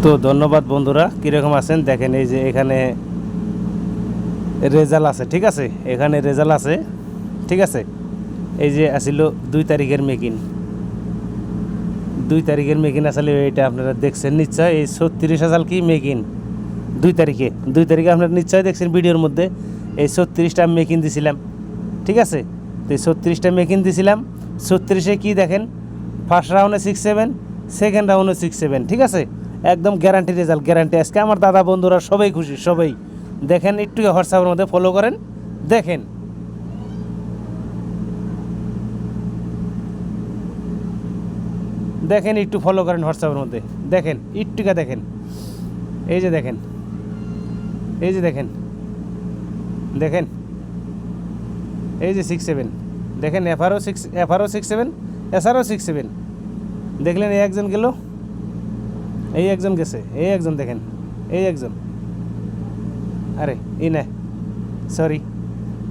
তো ধন্যবাদ বন্ধুরা, কীরকম আছেন দেখেন। এই যে এখানে রেজাল্ট আছে, ঠিক আছে, এখানে রেজাল্ট আছে, ঠিক আছে। এই যে আসিল 2 তারিখের মেকিং, 2 তারিখের মেকিং আসলে এইটা আপনারা দেখছেন নিশ্চয়। এই 36,000 কি মেকিং 2 তারিখে, 2 তারিখে আপনারা নিশ্চয় দেখছেন ভিডিওর মধ্যে। এই 36টা মেকিং দিছিলাম, ঠিক আছে। তো এই 36টা মেকিং দিছিলাম, 36-এ কী দেখেন, ফার্স্ট রাউন্ডে 6-7, সেকেন্ড রাউন্ডে 6-7, ঠিক আছে। একদম গ্যারান্টি রেজাল্ট, গ্যারান্টি। আজকে আমার দাদা বন্ধুরা সবাই খুশি, সবাই দেখেন। একটু হোয়াটসঅ্যাপের মধ্যে ফলো করেন, দেখেন। দেখেন একটু ফলো করেন হোয়াটসঅ্যাপের মধ্যে, দেখেন একটুকা দেখেন। এই যে দেখেন, এই যে দেখেন, দেখেন এই যে 6-7 দেখেন, এফআরও 6-7, এসআরও 6-7 দেখলেন। এই একজন গেল, এই একজন গেছে, এই একজন দেখেন, এই একজন, আরে এই না, সরি।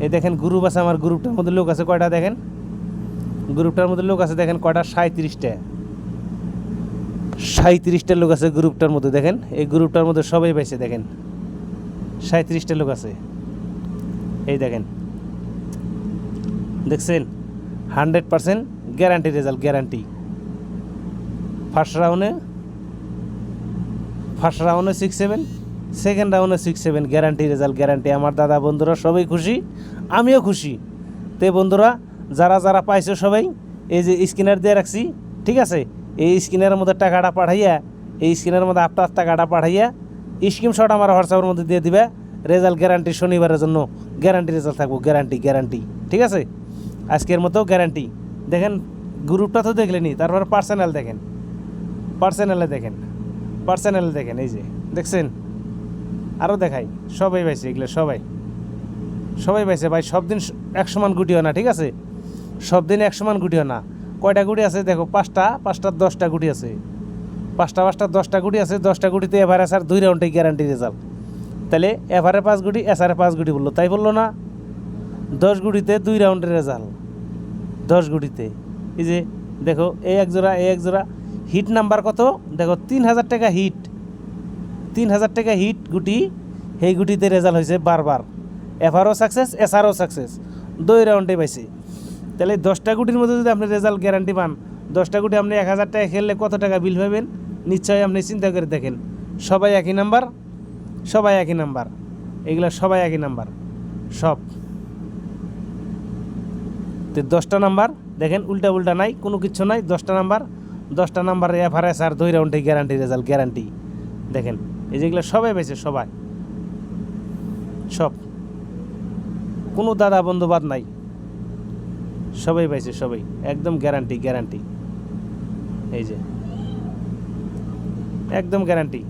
এই দেখেন গ্রুপ আছে, আমার গ্রুপটার মধ্যে লোক আছে কয়টা দেখেন, গ্রুপটার মধ্যে লোক আছে দেখেন কয়টা, 37টা লোক আছে গ্রুপটার মধ্যে দেখেন। এই গ্রুপটার মধ্যে সবাই পাইছে দেখেন, 37টা লোক আছে। এই দেখেন, দেখছেন 100% গ্যারান্টি রেজাল্ট, গ্যারান্টি। ফার্স্ট রাউন্ডে 6-7, সেকেন্ড রাউন্ডে 6-7, গ্যারান্টি রেজাল্ট, গ্যারান্টি। আমার দাদা বন্ধুরা সবাই খুশি, আমিও খুশি। তে বন্ধুরা যারা যারা পাইছো সবাই, এই যে স্ক্যানার দিয়ে রাখছি, ঠিক আছে। এই স্ক্যানের মধ্যে টাকাটা পাঠাইয়া, এই স্ক্যানের মধ্যে আপনার টাকাটা পাঠাইয়া স্ক্রিনশট আমার হোয়াটসঅ্যাপের মধ্যে দিয়ে দিবে। রেজাল্ট গ্যারান্টি, শনিবারের জন্য গ্যারান্টি রেজাল্ট থাকবো, গ্যারান্টি, গ্যারান্টি, ঠিক আছে। আজকের মতো গ্যারান্টি। দেখেন গ্রুপটা তো দেখলেনি, তারপর পার্সোনাল দেখেন, পার্সোনালে দেখেন, পার্সোনালে দেখেন, এই যে দেখছেন। আরও দেখাই, সবাই পাইছে এগুলো, সবাই সবাই পাইছে ভাই। সব দিন এক সমান গুটিও না, ঠিক আছে, সব দিন এক সমান গুটিও না। কয়টা গুটি আছে দেখো, 5টার 10টা গুটি আছে, 5টার 10টা গুটি আছে। 10টা গুটিতে এভারেজ আর 2 রাউন্ডে গ্যারান্টি রেজাল্ট। তাহলে এভারে 5 গুটি, এসারে 5 গুটি বললো, তাই বললো না? 10 গুটিতে 2 রাউন্ডের রেজাল্ট, 10 গুটিতে। এই যে দেখো, এই এক জোড়া, এই এক জোড়া। হিট নাম্বার কত দেখো, 3000 টাকা হিট, 3000 টাকা হিট গুটি। সেই গুটিতে রেজাল্ট হয়েছে বারবার। এফআরও সাকসেস, এসআরও সাকসেস, 2 রাউন্ডে পাইছে। তাহলে 10টা গুটির মধ্যে যদি আপনি রেজাল্ট গ্যারান্টি পান, 10টা গুটি আপনি 1000 টাকা খেললে কত টাকা বিল পাবেন নিশ্চয়ই আপনি চিন্তা করে দেখেন। সবাই একই নাম্বার, সবাই একই নাম্বার, এগুলো সবাই একই নাম্বার সব। তো 10টা নাম্বার দেখেন, উল্টা উল্টা নাই, কোনো কিছু নাই। 10টা নাম্বার, 10টা নাম্বার এভারেজ আর 2 রাউন্ডে গ্যারান্টি রেজাল্ট, গ্যারান্টি। দেখেন এই যেগুলো সবাই পাইছে, সবাই, সব, কোনো দাদা বন্ধু বাদ নাই, সবাই পাইছে, সবাই একদম গ্যারান্টি, গ্যারান্টি। এই যে একদম গ্যারান্টি,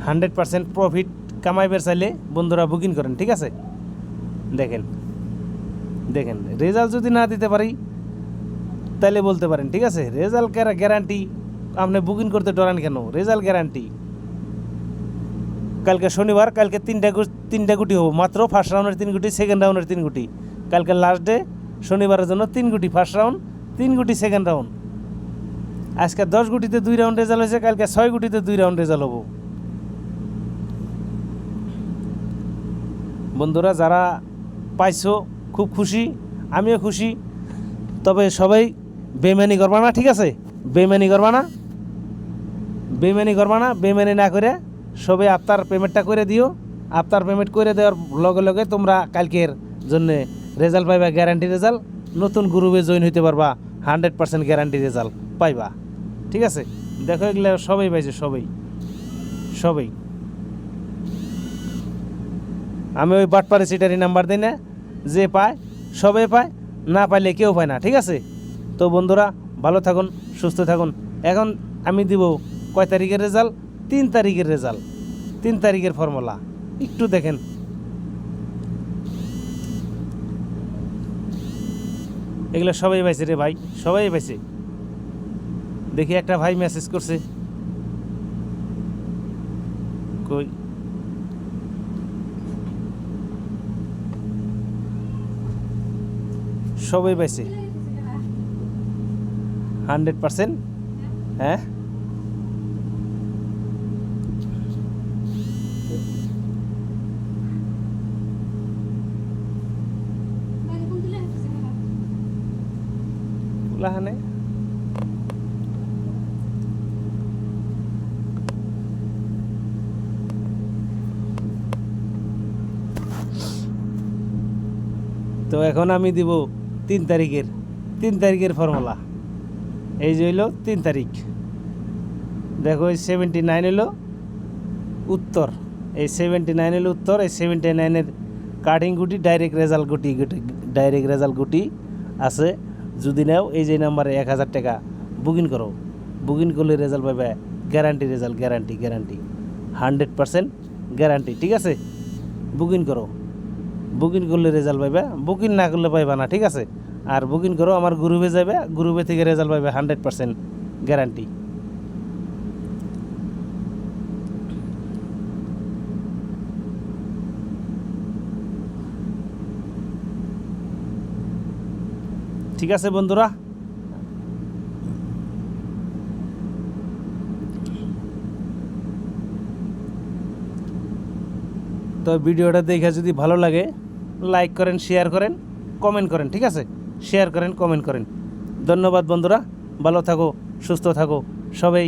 100% প্রফিট কামাইবার চাইলে বন্ধুরা বুকিং করেন, ঠিক আছে। দেখেন, দেখেন রেজাল্ট যদি না দিতে পারি তাহলে বলতে পারেন, ঠিক আছে। রেজাল্ট গ্যারান্টি, আপনি বুকিং করতে ডরান কেন? Result guarantee. কালকে শনিবার, কালকে 3টা গুটি হবো মাত্র। ফার্স্ট রাউন্ডের 3 গুটি, সেকেন্ড রাউন্ডের 3 গুটি। কালকে লাস্ট ডে, শনিবারের জন্য 3 গুটি ফার্স্ট রাউন্ড, 3 গুটি সেকেন্ড রাউন্ড। আজকে 10 গুটিতে 2 রাউন্ড রেজাল্ট হয়েছে, কালকে 6 গুটিতে 2 রাউন্ড রেজাল্ট হবো। বন্ধুরা যারা পাইছো খুব খুশি, আমিও খুশি। তবে সবাই বেমানি করবা না, ঠিক আছে, বেমানি করবা না, বেমানি করবা না। বেমানি না করে সবাই আপনার পেমেন্টটা করে দিও। আপনার পেমেন্ট করে দেওয়ার লগে লগে তোমরা কালকের জন্যে রেজাল্ট পাইবা, গ্যারান্টি রেজাল্ট। নতুন গ্রুপে জয়েন হইতে পারবা, 100% গ্যারান্টি রেজাল্ট পাইবা, ঠিক আছে। দেখো এগুলো সবাই পাইছে, সবাই, সবাই। আমি ওই বাটপারে সিটারি নাম্বার দিই না, যে পায় সবাই পায়, না পাইলে কেউ পায় না, ঠিক আছে। তো বন্ধুরা ভালো থাকুন, সুস্থ থাকুন। এখন আমি দিব কয় তারিখের রেজাল্ট, 3 তারিখের রেজাল্ট, 3 তারিখের ফর্মুলা একটু দেখেন। এগুলো সবাই পাইছে রে ভাই, সবাই পাইছে। দেখি একটা ভাই মেসেজ করছে, কই সবাই পাইছে 100%। হ্যাঁ লাহানে তো এখন আমি দিব 3 তারিখের ফর্মুলা। এই যে হইল 3 তারিখ, দেখো এই 79 হইল উত্তর, এই 79 হইল উত্তর। এই 79-এর কাটিং গুটি ডাইরেক্ট রেজাল্ট গুটি আছে। যদি নাও এই যে নাম্বারে 1000 টাকা বুকিং করো, বুকিং করলে রেজাল্ট পাবে গ্যারান্টি, রেজাল্ট গ্যারান্টি 100% গ্যারান্টি। ঠিক আছে, বুকিং করো, বুকিং করলে রেজাল্ট পাইবে, বুকিং না করলে পাইবা না। ঠিক আছে, আর বুকিং করো, আমার গ্রুপে যাবে, গ্রুপে থেকে রেজাল্ট পাইবে 100% গ্যারান্টি। ঠিক আছে বন্ধুরা, তো ভিডিওটা দেখে যদি ভালো লাগে লাইক করেন, শেয়ার করেন, কমেন্ট করেন। ঠিক আছে, শেয়ার করেন, কমেন্ট করেন। ধন্যবাদ বন্ধুরা, ভালো থাকো, সুস্থ থাকো সবাই।